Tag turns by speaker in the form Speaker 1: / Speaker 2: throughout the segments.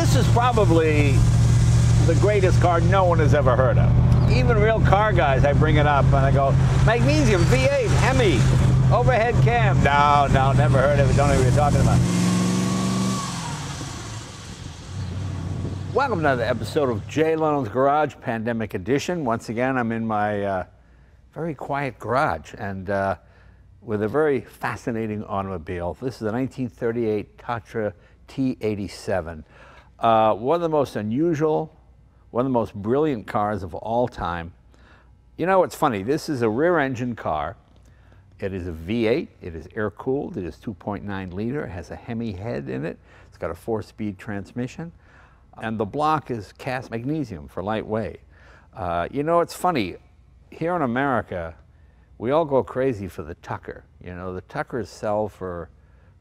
Speaker 1: This is probably the greatest car no one has ever heard of. Even real car guys, I bring it up and I go, magnesium, V8, Hemi, overhead cam. No, never heard of it, don't know what you're talking about. Welcome to another episode of Jay Leno's Garage, Pandemic Edition. Once again, I'm in my very quiet garage and with a very fascinating automobile. This is a 1938 Tatra T87. One of the most unusual, one of the most brilliant cars of all time. You know, it's funny, this is a rear-engine car. It is a V8, it is air-cooled, it is 2.9 liter, it has a Hemi head in it, it's got a 4-speed transmission, and the block is cast magnesium for lightweight. You know, it's funny, here in America, we all go crazy for the Tucker. You know, the Tuckers sell for,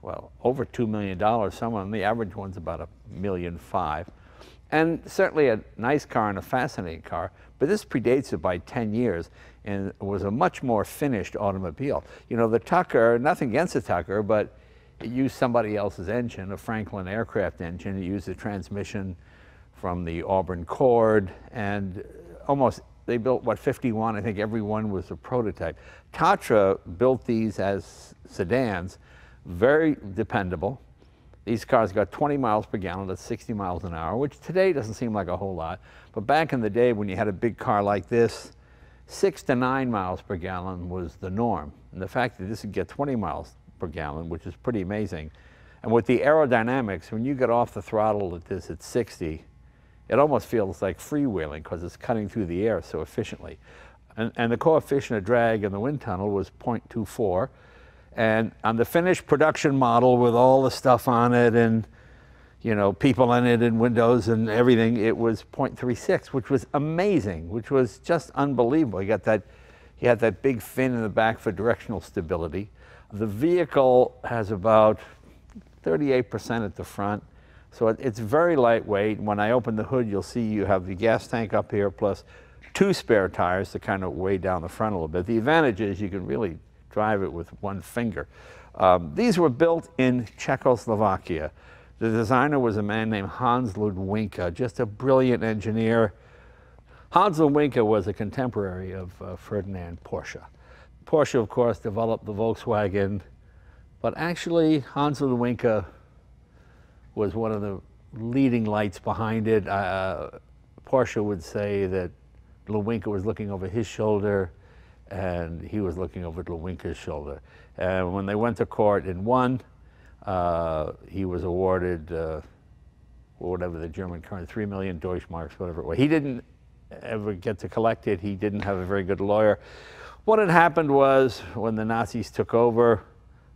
Speaker 1: well, over $2 million. Some of them, the average one's about $1.5 million. And certainly a nice car and a fascinating car, but this predates it by 10 years and was a much more finished automobile. You know, the Tucker, nothing against the Tucker, but it used somebody else's engine, a Franklin aircraft engine. It used a transmission from the Auburn Cord, and almost, they built, what, 51? I think every one was a prototype. Tatra built these as sedans, very dependable. These cars got 20 miles per gallon, that's 60 miles an hour, which today doesn't seem like a whole lot. But back in the day when you had a big car like this, 6 to 9 miles per gallon was the norm. And the fact that this would get 20 miles per gallon, which is pretty amazing. And with the aerodynamics, when you get off the throttle at this at 60, it almost feels like freewheeling because it's cutting through the air so efficiently. And the coefficient of drag in the wind tunnel was 0.24. And on the finished production model with all the stuff on it and, you know, people in it and windows and everything, it was 0.36, which was amazing, which was just unbelievable. You got that, you had that big fin in the back for directional stability. The vehicle has about 38% at the front. So it's very lightweight. When I open the hood, you'll see you have the gas tank up here plus 2 spare tires to kind of weigh down the front a little bit. The advantage is you can really drive it with one finger. These were built in Czechoslovakia. The designer was a man named Hans Ludwinka, just a brilliant engineer. Hans Ludwinka was a contemporary of Ferdinand Porsche. Porsche, of course, developed the Volkswagen, but actually Hans Ludwinka was one of the leading lights behind it. Porsche would say that Ludwinka was looking over his shoulder and he was looking over Ludwinka's shoulder. And when they went to court and won, he was awarded whatever the German currency, 3 million Deutschmarks, whatever it was. He didn't ever get to collect it. He didn't have a very good lawyer. What had happened was when the Nazis took over,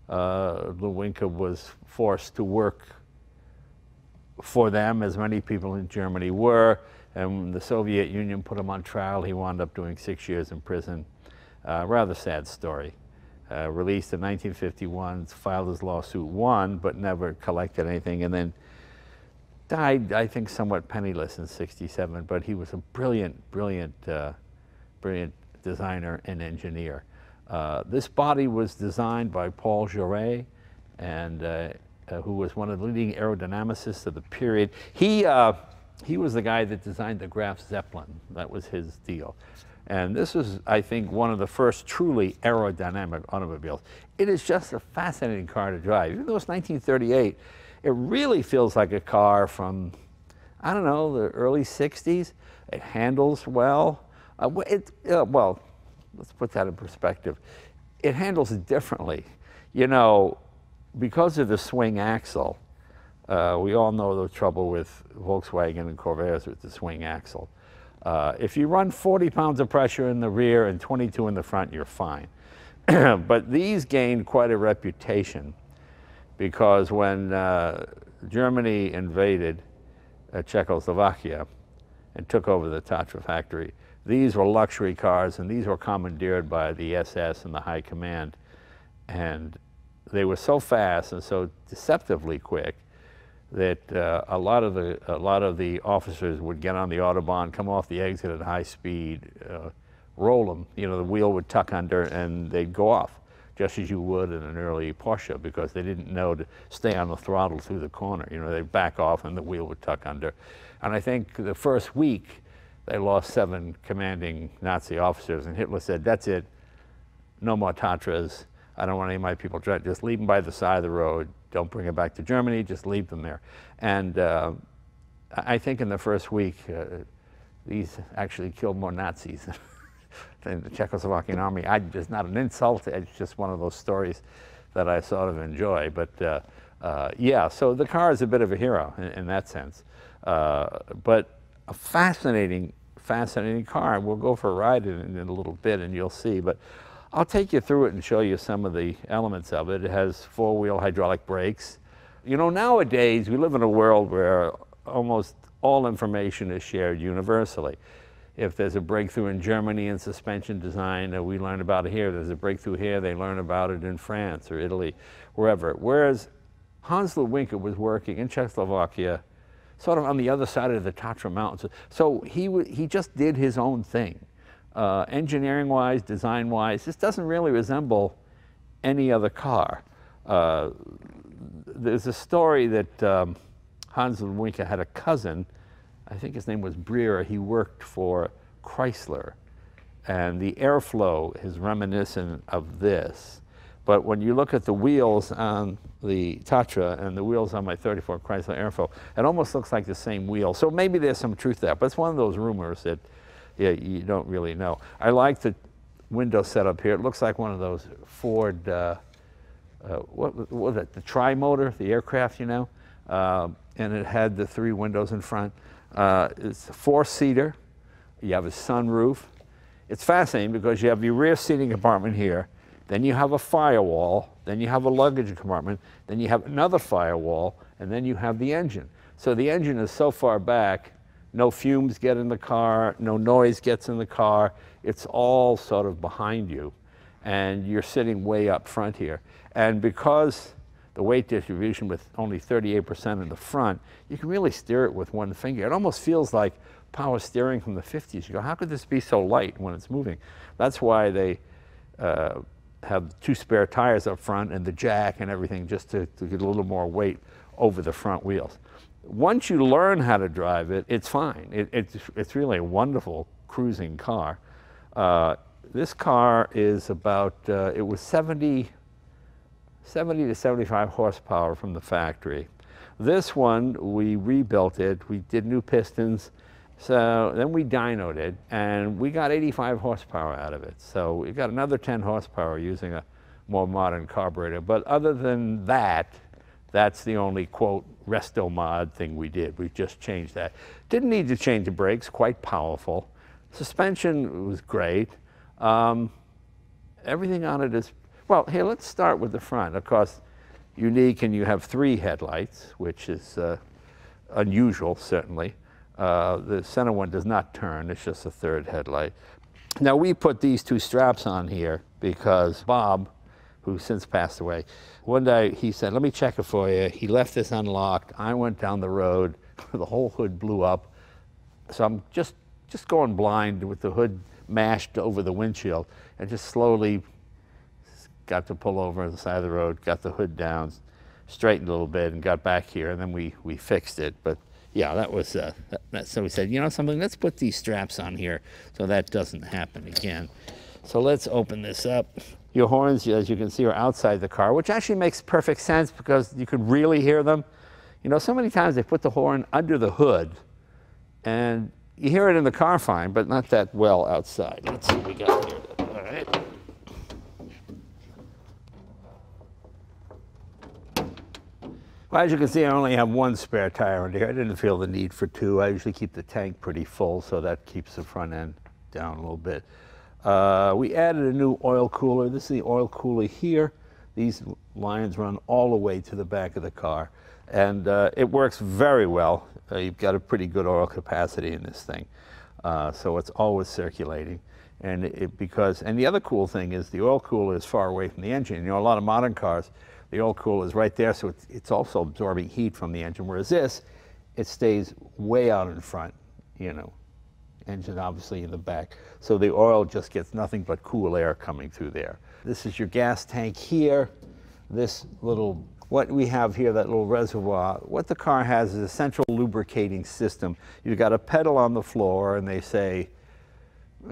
Speaker 1: Ludwinka was forced to work for them, as many people in Germany were, and when the Soviet Union put him on trial, he wound up doing 6 years in prison. Rather sad story. Released in 1951, filed his lawsuit, won, but never collected anything, and then died, I think, somewhat penniless in '67, but he was a brilliant designer and engineer. This body was designed by Paul Jaret, and who was one of the leading aerodynamicists of the period. He was the guy that designed the Graf Zeppelin. That was his deal. And this is, I think, one of the first truly aerodynamic automobiles. It is just a fascinating car to drive. Even though it's 1938, it really feels like a car from, I don't know, the early 60s. It handles well. Well, let's put that in perspective. It handles differently. You know, because of the swing axle, we all know the trouble with Volkswagen and Corvairs with the swing axle. If you run 40 pounds of pressure in the rear and 22 in the front, you're fine. But these gained quite a reputation because when Germany invaded Czechoslovakia and took over the Tatra factory, these were luxury cars and these were commandeered by the SS and the high command. And they were so fast and so deceptively quick that a lot of the officers would get on the Autobahn, come off the exit at high speed, roll them. You know, the wheel would tuck under and they'd go off. just as you would in an early Porsche, because they didn't know to stay on the throttle through the corner. You know, they'd back off and the wheel would tuck under. And I think the first week, they lost 7 commanding Nazi officers, and Hitler said, that's it, no more Tatras. I don't want any of my people trying, just leave them by the side of the road. Don't bring them back to Germany, just leave them there. And I think in the first week, these actually killed more Nazis than the Czechoslovakian army. Just not an insult, it's just one of those stories that I sort of enjoy. But yeah, so the car is a bit of a hero in that sense. But a fascinating car. We'll go for a ride in a little bit and you'll see. But I'll take you through it and show you some of the elements of it. It has 4-wheel hydraulic brakes. You know, nowadays we live in a world where almost all information is shared universally. If there's a breakthrough in Germany in suspension design, we learn about it here. There's a breakthrough here, they learn about it in France or Italy, wherever. Whereas Hans Ludwinka was working in Czechoslovakia, sort of on the other side of the Tatra Mountains. So he just did his own thing. Engineering-wise, design-wise, this doesn't really resemble any other car. There's a story that Hans Ludwinka had a cousin, I think his name was Breer. He worked for Chrysler, and the airflow is reminiscent of this. But when you look at the wheels on the Tatra and the wheels on my 34 Chrysler Airflow, it almost looks like the same wheel. So maybe there's some truth there, but it's one of those rumors that you don't really know. I like the window setup here. It looks like one of those Ford, what was it, the tri-motor, the aircraft, you know? And it had the 3 windows in front. It's a 4-seater. You have a sunroof. It's fascinating because you have your rear seating compartment here, then you have a firewall, then you have a luggage compartment, then you have another firewall, and then you have the engine. So the engine is so far back, no fumes get in the car, no noise gets in the car. It's all sort of behind you, and you're sitting way up front here. And because the weight distribution with only 38% in the front, you can really steer it with one finger. It almost feels like power steering from the 50s. You go, how could this be so light when it's moving? That's why they have 2 spare tires up front and the jack and everything, just to get a little more weight over the front wheels. Once you learn how to drive it, it's fine. It's really a wonderful cruising car. This car is about, it was 70 to 75 horsepower from the factory. This one, we rebuilt it, we did new pistons, so then we dynoed it, and we got 85 horsepower out of it. So we got another 10 horsepower using a more modern carburetor. But other than that, that's the only, quote, resto-mod thing we did. We just changed that. Didn't need to change the brakes, quite powerful. Suspension was great. Everything on it is, well, here, let's start with the front. Of course, unique, and you have 3 headlights, which is unusual, certainly. The center one does not turn, it's just a 3rd headlight. Now, we put these 2 straps on here because Bob, who since passed away, one day he said, let me check it for you. He left this unlocked. I went down the road, the whole hood blew up. So I'm just going blind with the hood mashed over the windshield, and just slowly got to pull over on the side of the road, got the hood down, straightened a little bit, and got back here, and then we fixed it. But yeah, that was, so we said, you know something, let's put these straps on here so that doesn't happen again. So let's open this up. Your horns, as you can see, are outside the car, which actually makes perfect sense because you could really hear them. You know, so many times they put the horn under the hood, and you hear it in the car fine, but not that well outside. Let's see what we got here. All right. Well, as you can see, I only have 1 spare tire under here. I didn't feel the need for 2. I usually keep the tank pretty full, so that keeps the front end down a little bit. We added a new oil cooler. This is the oil cooler here. These lines run all the way to the back of the car, and it works very well. You've got a pretty good oil capacity in this thing, so it's always circulating. And and the other cool thing is the oil cooler is far away from the engine. You know, a lot of modern cars, the oil cooler is right there, so it's also absorbing heat from the engine, whereas this, it stays way out in front, you know, engine obviously in the back. So the oil just gets nothing but cool air coming through there. This is your gas tank here. This little, what we have here, that little reservoir, what the car has is a central lubricating system. You've got a pedal on the floor, and they say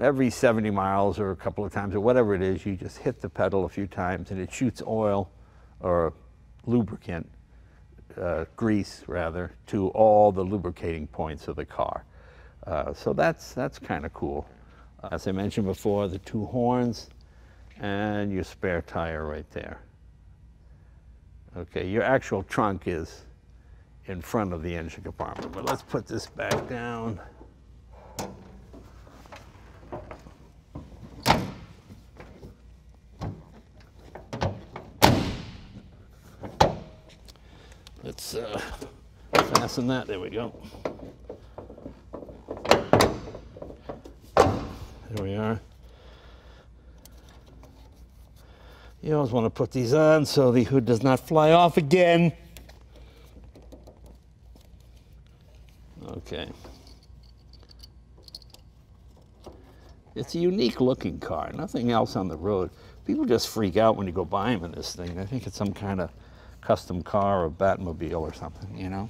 Speaker 1: every 70 miles or a couple of times or whatever it is, you just hit the pedal a few times and it shoots oil or lubricant, grease rather, to all the lubricating points of the car. So that's kind of cool. As I mentioned before, the 2 horns and your spare tire right there. Okay, your actual trunk is in front of the engine compartment, but let's put this back down. Let's fasten that, there we go. There we are. You always want to put these on so the hood does not fly off again. Okay. It's a unique looking car, nothing else on the road. People just freak out when you go by them in this thing. They think it's some kind of custom car or Batmobile or something, you know?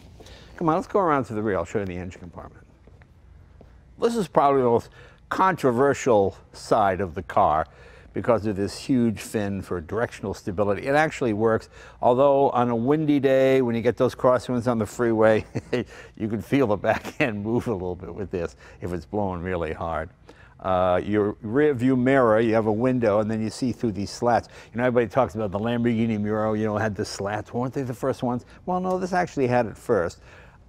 Speaker 1: Come on, let's go around to the rear. I'll show you the engine compartment. This is probably the most controversial side of the car because of this huge fin for directional stability. It actually works, although on a windy day, when you get those crosswinds on the freeway, you can feel the back end move a little bit with this if it's blowing really hard. Your rear view mirror, you have a window and then you see through these slats. You know, everybody talks about the Lamborghini Muro, you know, had the slats. Weren't they the first ones? Well, no, this actually had it first.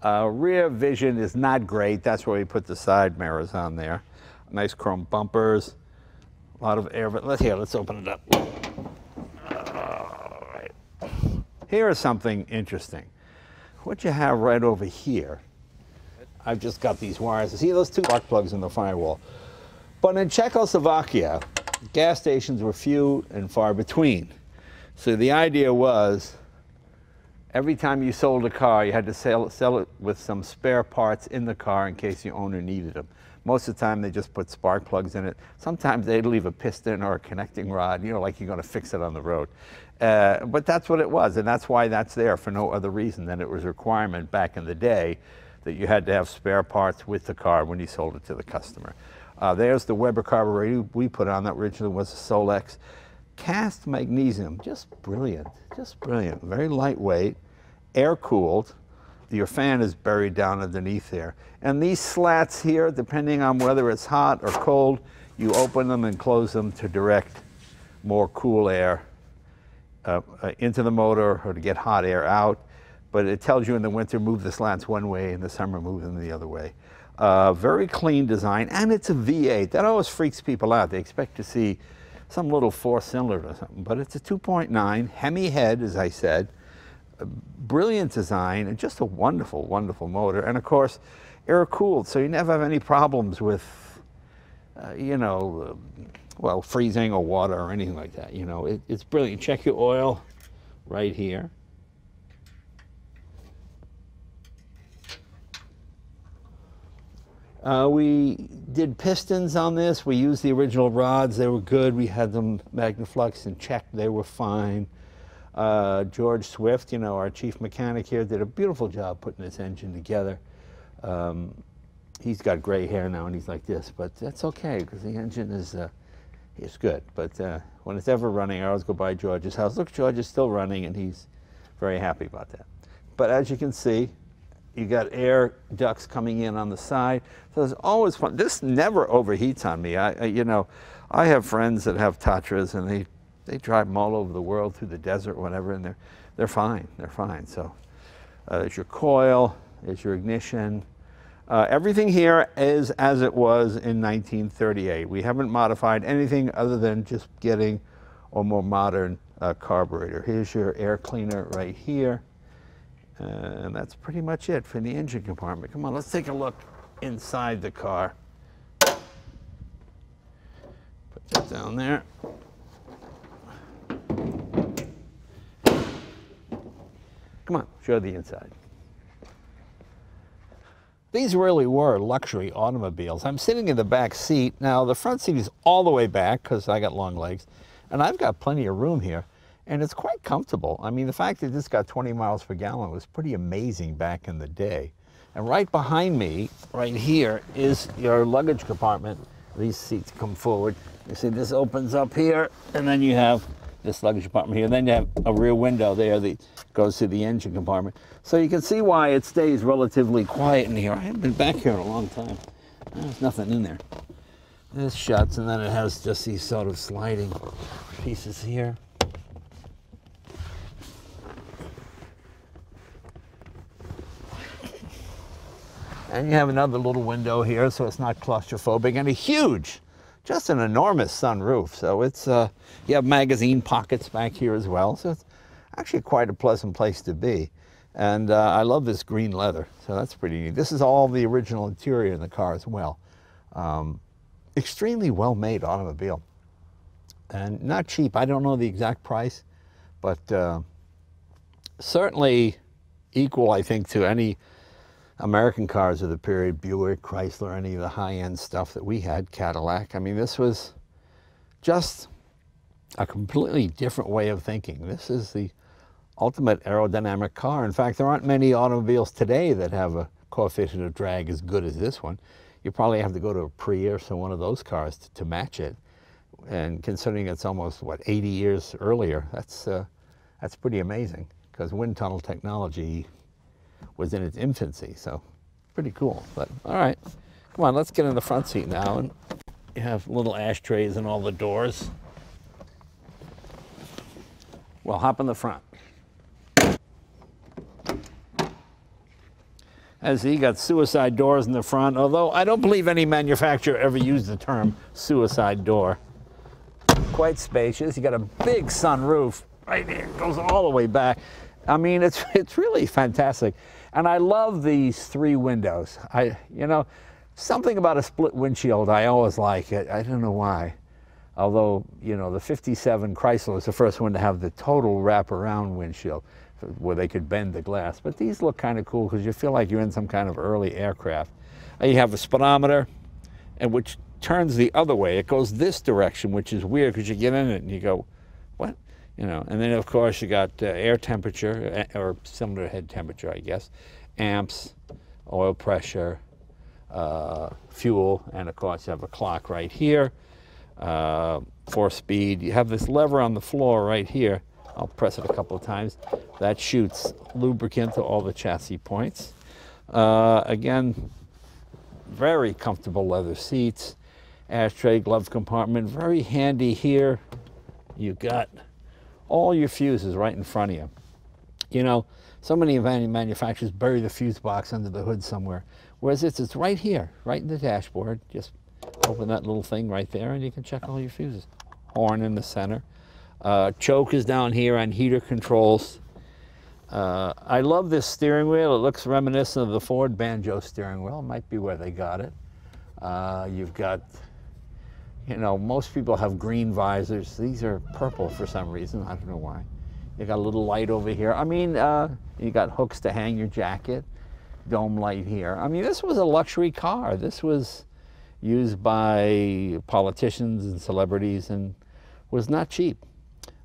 Speaker 1: Rear vision is not great. That's why we put the side mirrors on there. Nice chrome bumpers, a lot of air, but let's open it up. All right. Here is something interesting. What you have right over here, I've just got these wires. See those 2 spark plugs in the firewall? But in Czechoslovakia, gas stations were few and far between. So the idea was, every time you sold a car, you had to sell it with some spare parts in the car in case the owner needed them. Most of the time, they just put spark plugs in it. Sometimes they'd leave a piston or a connecting rod, you know, like you're going to fix it on the road. But that's what it was, and that's why that's there for no other reason than it was a requirement back in the day that you had to have spare parts with the car when you sold it to the customer. There's the Weber carburetor we put on. That originally was a Solex. Cast magnesium, just brilliant, very lightweight, air-cooled. Your fan is buried down underneath there. And these slats here, depending on whether it's hot or cold, you open them and close them to direct more cool air into the motor or to get hot air out. But it tells you in the winter, move the slats one way, in the summer, move them the other way. Very clean design, and it's a V8. That always freaks people out. They expect to see some little 4-cylinder or something, but it's a 2.9, Hemi head, as I said. A brilliant design, and just a wonderful, wonderful motor. And of course, air-cooled, so you never have any problems with, you know, well, freezing or water or anything like that. You know, it's brilliant. Check your oil right here. We did pistons on this. We used the original rods. They were good. We had them Magnaflux and checked. They were fine. George Swift, you know, our chief mechanic here, did a beautiful job putting this engine together. He's got gray hair now and he's like this, but that's okay because the engine is good. But when it's ever running, I always go by George's house. Look, George is still running and he's very happy about that. But as you can see, you got air ducts coming in on the side. So it's always fun. This never overheats on me. You know, I have friends that have Tatras and they drive them all over the world through the desert, whatever, and they're fine. They're fine. So there's your coil, there's your ignition. Everything here is as it was in 1938. We haven't modified anything other than just getting a more modern carburetor. Here's your air cleaner right here. And that's pretty much it for the engine compartment. Come on, let's take a look inside the car. Put that down there. Come on, show the inside. these really were luxury automobiles. I'm sitting in the back seat. Now, the front seat is all the way back because I got long legs, and I've got plenty of room here, and it's quite comfortable. I mean, the fact that this got 20 miles per gallon was pretty amazing back in the day. And right behind me, right here, is your luggage compartment. These seats come forward. You see this opens up here, and then you have this luggage compartment here. Then you have a rear window there that goes to the engine compartment. So you can see why it stays relatively quiet in here. I haven't been back here in a long time. There's nothing in there. This shuts, and then it has just these sort of sliding pieces here. And you have another little window here, so it's not claustrophobic, and a huge, just an enormous sunroof. So it's, you have magazine pockets back here as well. So it's actually quite a pleasant place to be. And I love this green leather, so that's pretty neat. This is all the original interior in the car as well. Extremely well-made automobile. And not cheap. I don't know the exact price, but certainly equal, I think, to any American cars of the period, Buick, Chrysler, any of the high-end stuff that we had, Cadillac. I mean, this was just a completely different way of thinking. This is the ultimate aerodynamic car. In fact, there aren't many automobiles today that have a coefficient of drag as good as this one. You probably have to go to a Prius or one of those cars to match it. And considering it's almost, what, 80 years earlier, that's pretty amazing, because wind tunnel technology was in its infancy, so pretty cool. But all right, come on, let's get in the front seat now. And you have little ashtrays in all the doors. Well, hop in the front. As you got suicide doors in the front, although I don't believe any manufacturer ever used the term suicide door. Quite spacious. You got a big sunroof right here, it goes all the way back. I mean, it's really fantastic. And I love these three windows. You know, something about a split windshield, I always like it. I don't know why. Although, you know, the 57 Chrysler was the first one to have the total wraparound windshield where they could bend the glass. But these look kind of cool because you feel like you're in some kind of early aircraft. You have a speedometer, and which turns the other way. It goes this direction, which is weird because you get in it and you go, what? You know, and then of course you got air temperature, or cylinder head temperature, I guess, amps, oil pressure, fuel, and of course you have a clock right here for speed. You have this lever on the floor right here. I'll press it a couple of times. That shoots lubricant to all the chassis points. Again, very comfortable leather seats, ashtray, glove compartment, very handy here. You've got all your fuses right in front of you. You know, so many manufacturers bury the fuse box under the hood somewhere, whereas it's right here, right in the dashboard. Just open that little thing right there and you can check all your fuses. Horn in the center. Choke is down here on heater controls. I love this steering wheel. It looks reminiscent of the Ford Banjo steering wheel. It might be where they got it. You've got, you know, most people have green visors. These are purple for some reason. I don't know why. You got a little light over here. I mean, you got hooks to hang your jacket. Dome light here. I mean, this was a luxury car. This was used by politicians and celebrities and was not cheap.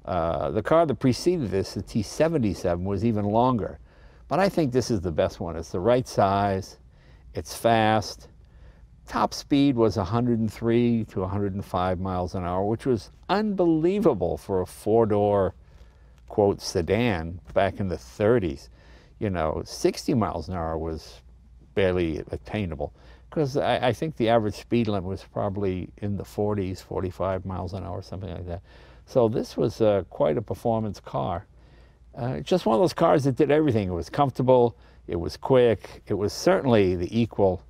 Speaker 1: The car that preceded this, the T87, was even longer. But I think this is the best one. It's the right size. It's fast. Top speed was 103 to 105 miles an hour, which was unbelievable for a four-door, quote, sedan back in the 30s. You know, 60 miles an hour was barely attainable, because I think the average speed limit was probably in the 40s, 45 miles an hour, something like that. So this was quite a performance car. Just one of those cars that did everything. It was comfortable, it was quick, it was certainly the equal,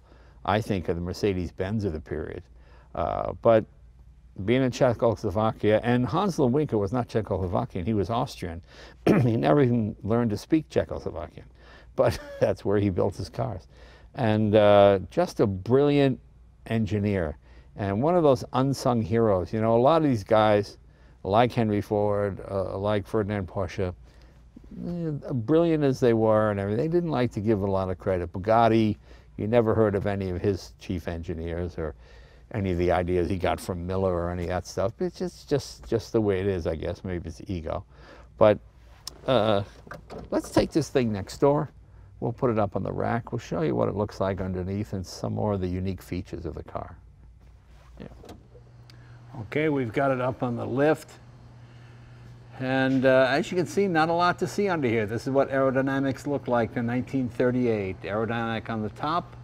Speaker 1: I think, of the Mercedes-Benz of the period. But being in Czechoslovakia, and Hans Lewinka was not Czechoslovakian, he was Austrian. He never even learned to speak Czechoslovakian, but that's where he built his cars. And just a brilliant engineer, and one of those unsung heroes. You know, a lot of these guys, like Henry Ford, like Ferdinand Porsche, brilliant as they were and everything, they didn't like to give a lot of credit. Bugatti You never heard of any of his chief engineers or any of the ideas he got from Miller or any of that stuff. It's just the way it is, I guess. Maybe it's ego. But let's take this thing next door. We'll put it up on the rack. We'll show you what it looks like underneath and some more of the unique features of the car. Yeah. Okay, we've got it up on the lift. And as you can see, not a lot to see under here. This is what Aerodynamics looked like in 1938. Aerodynamic on the top,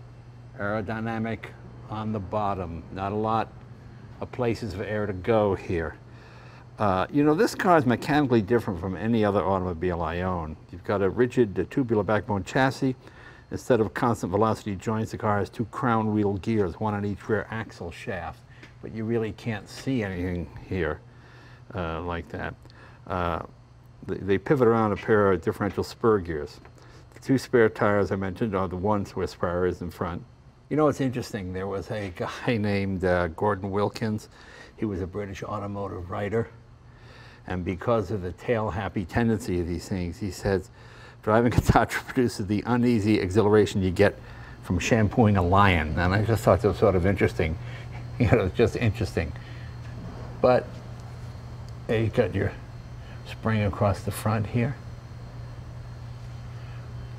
Speaker 1: aerodynamic on the bottom. Not a lot of places for air to go here. You know, this car is mechanically different from any other automobile I own. You've got a rigid tubular backbone chassis. Instead of constant velocity joints, the car has two crown wheel gears, one on each rear axle shaft. But you really can't see anything here like that. They pivot around a pair of differential spur gears. The two spare tires I mentioned are the one Swiss spire is in front. You know, it's interesting. There was a guy named Gordon Wilkins. He was a British automotive writer. And because of the tail-happy tendency of these things, he says, driving a Tatra produces the uneasy exhilaration you get from shampooing a lion. And I just thought that was sort of interesting. You know, it's just interesting. But you got your spring across the front here.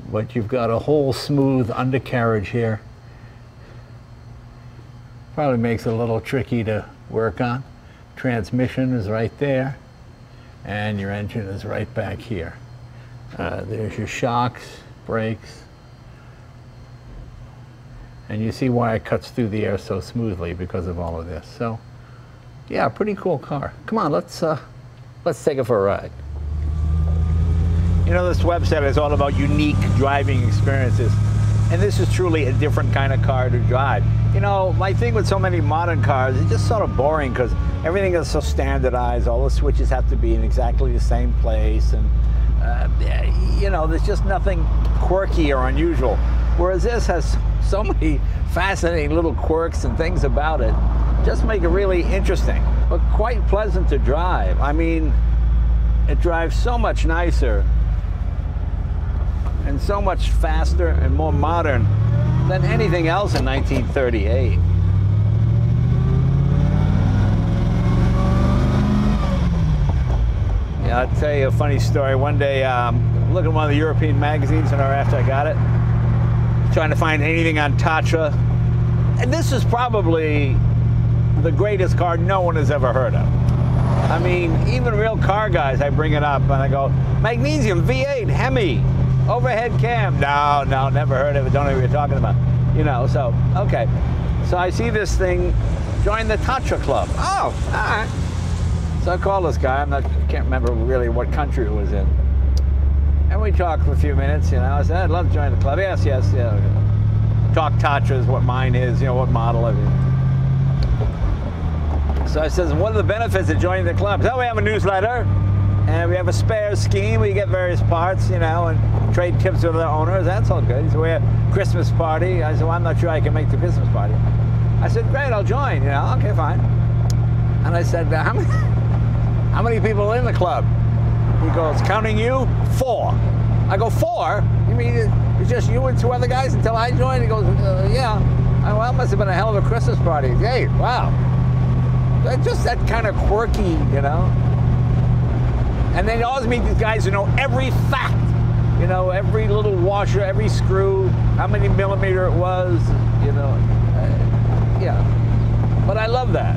Speaker 1: But you've got a whole smooth undercarriage here. Probably makes it a little tricky to work on. Transmission is right there. And your engine is right back here. There's your shocks, brakes. And you see why it cuts through the air so smoothly because of all of this. So, yeah, pretty cool car. Come on, let's take it for a ride. You know, this website is all about unique driving experiences. And this is truly a different kind of car to drive. You know, my thing with so many modern cars is just sort of boring because everything is so standardized. All the switches have to be in exactly the same place. And, you know, there's just nothing quirky or unusual. Whereas this has so many fascinating little quirks and things about it. Just make it really interesting, but quite pleasant to drive. I mean, it drives so much nicer and so much faster and more modern than anything else in 1938. Yeah, I'll tell you a funny story. One day, looking at one of the European magazines, and after I got it, trying to find anything on Tatra, and this is probably the greatest car no one has ever heard of. I mean, even real car guys, I bring it up and I go, magnesium, V8, Hemi, overhead cam. No, never heard of it, don't know what you're talking about. You know, so, okay. So I see this thing, join the Tatra Club. Oh, all right. So I call this guy, I can't remember really what country it was in. And we talked for a few minutes, you know. I said, I'd love to join the club. Yes, yeah. Talk Tatra is what mine is, you know, what model of it. So I says, what are the benefits of joining the club? So we have a newsletter, and we have a spare scheme. We get various parts, you know, and trade tips with the owners. That's all good. So we have a Christmas party. I said, well, I'm not sure I can make the Christmas party. I said, great, I'll join, you know. Okay, fine. And I said, how many people are in the club? He goes, counting you, 4. I go, 4? You mean it's just you and 2 other guys until I joined? He goes, yeah. Well, it must have been a hell of a Christmas party. Hey, wow. Just that kind of quirky, you know. And then you always meet these guys who know every fact. You know, every little washer, every screw, how many millimeter it was, you know. Yeah. But I love that.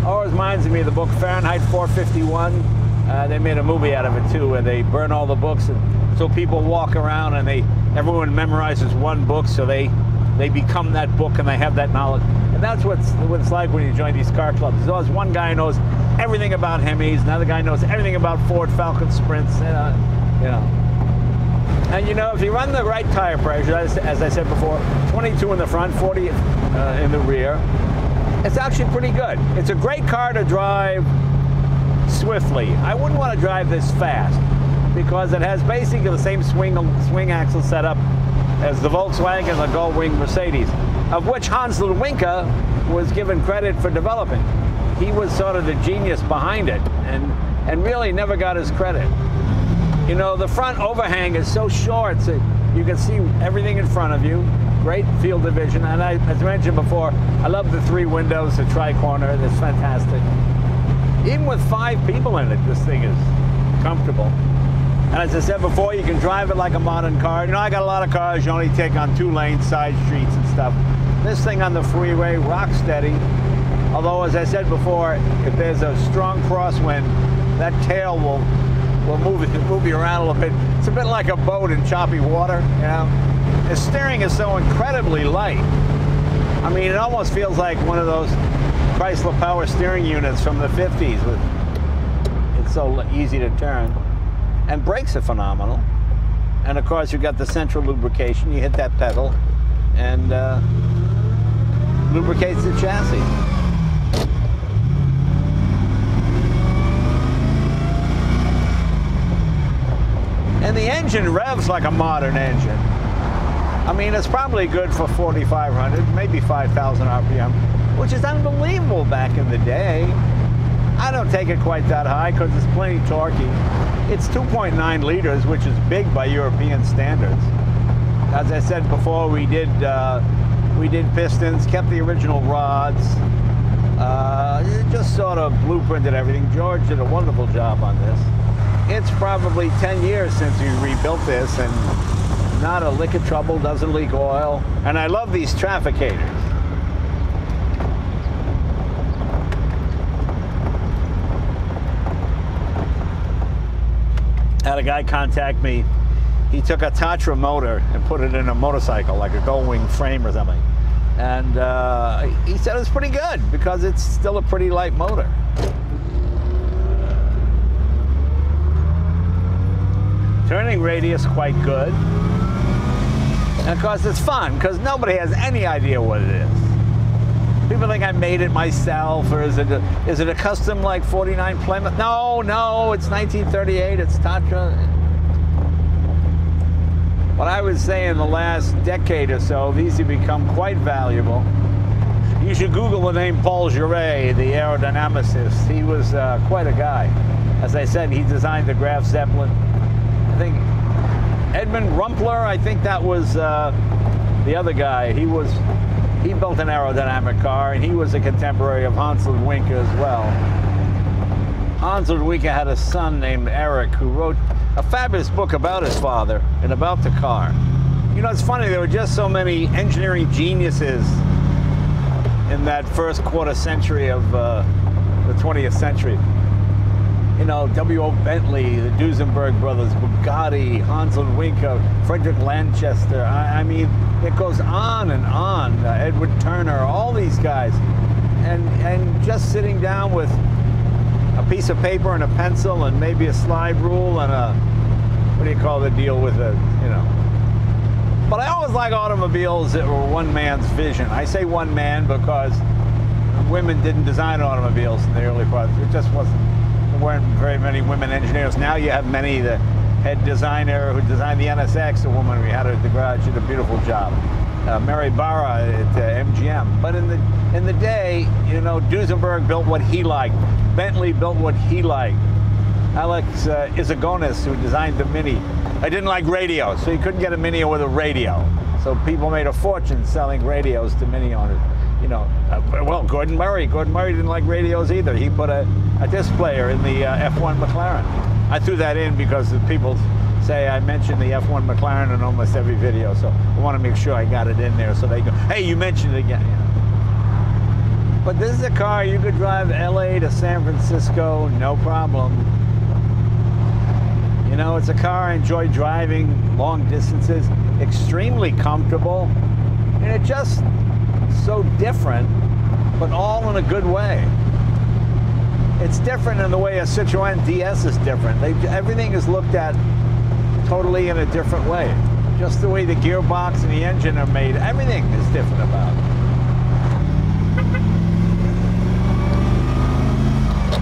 Speaker 1: Always reminds me of the book Fahrenheit 451. They made a movie out of it too, where they burn all the books, and so people walk around and everyone memorizes one book, so they become that book and they have that knowledge. And that's what it's like when you join these car clubs. There's always one guy who knows everything about Hemis, another guy knows everything about Ford Falcon Sprints, you know. And you know, if you run the right tire pressure, as I said before, 22 in the front, 40 in the rear, it's actually pretty good. It's a great car to drive swiftly. I wouldn't want to drive this fast because it has basically the same swing axle setup as the Volkswagen and the Gullwing Mercedes, of which Hans Ludwinka was given credit for developing. He was sort of the genius behind it and really never got his credit. You know, the front overhang is so short, so You can see everything in front of you. Great field of vision. And as I mentioned before, I love the 3 windows, the tri-corner. That's fantastic. Even with 5 people in it, this thing is comfortable. And as I said before, you can drive it like a modern car. You know, I got a lot of cars you only take on 2 lanes, side streets and stuff. This thing on the freeway, rock steady. Although, as I said before, if there's a strong crosswind, that tail will move you around a little bit. It's a bit like a boat in choppy water, you know. The steering is so incredibly light. I mean, it almost feels like one of those Chrysler power steering units from the 50s. It's so easy to turn. And brakes are phenomenal. And of course, you've got the central lubrication. You hit that pedal and lubricates the chassis. And the engine revs like a modern engine. I mean, it's probably good for 4,500, maybe 5,000 RPM, which is unbelievable back in the day. I don't take it quite that high because it's plenty torquey. It's 2.9 liters, which is big by European standards. As I said before, we did pistons, kept the original rods, just sort of blueprinted everything. George did a wonderful job on this. It's probably 10 years since we rebuilt this, and not a lick of trouble, doesn't leak oil. And I love these trafficators. I had a guy contact me. He took a Tatra motor and put it in a motorcycle, like a gull-wing frame or something. And he said it's pretty good because it's still a pretty light motor. Turning radius quite good. And of course it's fun because nobody has any idea what it is. People think I made it myself, or is it a custom like 49 Plymouth? No, it's 1938, it's Tatra. What I would say in the last decade or so, these have become quite valuable. You should Google the name Paul Giret, the aerodynamicist. He was quite a guy. As I said, he designed the Graf Zeppelin. I think Edmund Rumpler, I think that was the other guy. He built an aerodynamic car, and he was a contemporary of Hans Ludwig as well. Hans Ludwig had a son named Eric who wrote a fabulous book about his father and about the car. You know, it's funny, there were just so many engineering geniuses in that first quarter century of the 20th century. You know, W.O. Bentley, the Duesenberg brothers, Bugatti, Hans Ludwig, Frederick Lanchester. I mean, it goes on and on. Edward Turner, all these guys. And just sitting down with a piece of paper and a pencil and maybe a slide rule and a, what do you call the deal with it, you know. But I always like automobiles that were one man's vision. I say one man because women didn't design automobiles in the early parts. It just wasn't. There weren't very many women engineers. Now you have many. The head designer who designed the NSX, a woman we had at the garage, did a beautiful job. Mary Barra at MGM. But in the day, you know, Duesenberg built what he liked. Bentley built what he liked. Alex Izagonis, who designed the Mini. I didn't like radios, so you couldn't get a Mini with a radio. So people made a fortune selling radios to Mini owners. You know, well, Gordon Murray didn't like radios either. He put a disc player in the F1 McLaren. I threw that in because the people say I mentioned the F1 McLaren in almost every video, so I want to make sure I got it in there so they go, hey, you mentioned it again. Yeah. But this is a car you could drive LA to San Francisco, no problem. You know, it's a car I enjoy driving long distances, extremely comfortable, and it just so different, but all in a good way. It's different in the way a Citroën DS is different. Everything is looked at totally in a different way. Just the way the gearbox and the engine are made, everything is different about it.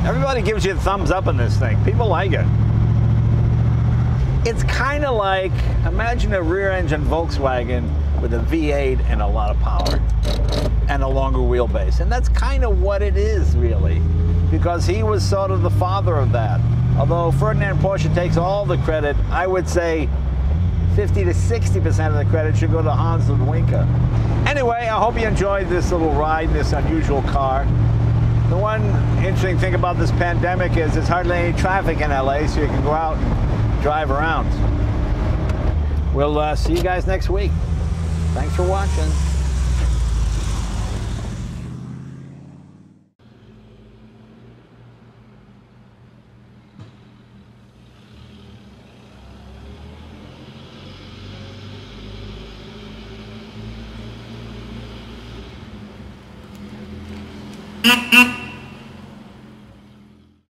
Speaker 1: Everybody gives you a thumbs up on this thing. People like it. It's kind of like, imagine a rear-engine Volkswagen with a V8 and a lot of power and a longer wheelbase. And that's kind of what it is, really, because he was sort of the father of that. Although Ferdinand Porsche takes all the credit, I would say 50 to 60% of the credit should go to Hans Ludwinka. Anyway, I hope you enjoyed this little ride in this unusual car. The one interesting thing about this pandemic is there's hardly any traffic in LA, so you can go out and drive around. We'll see you guys next week. Thanks for watching.
Speaker 2: Mm-hmm.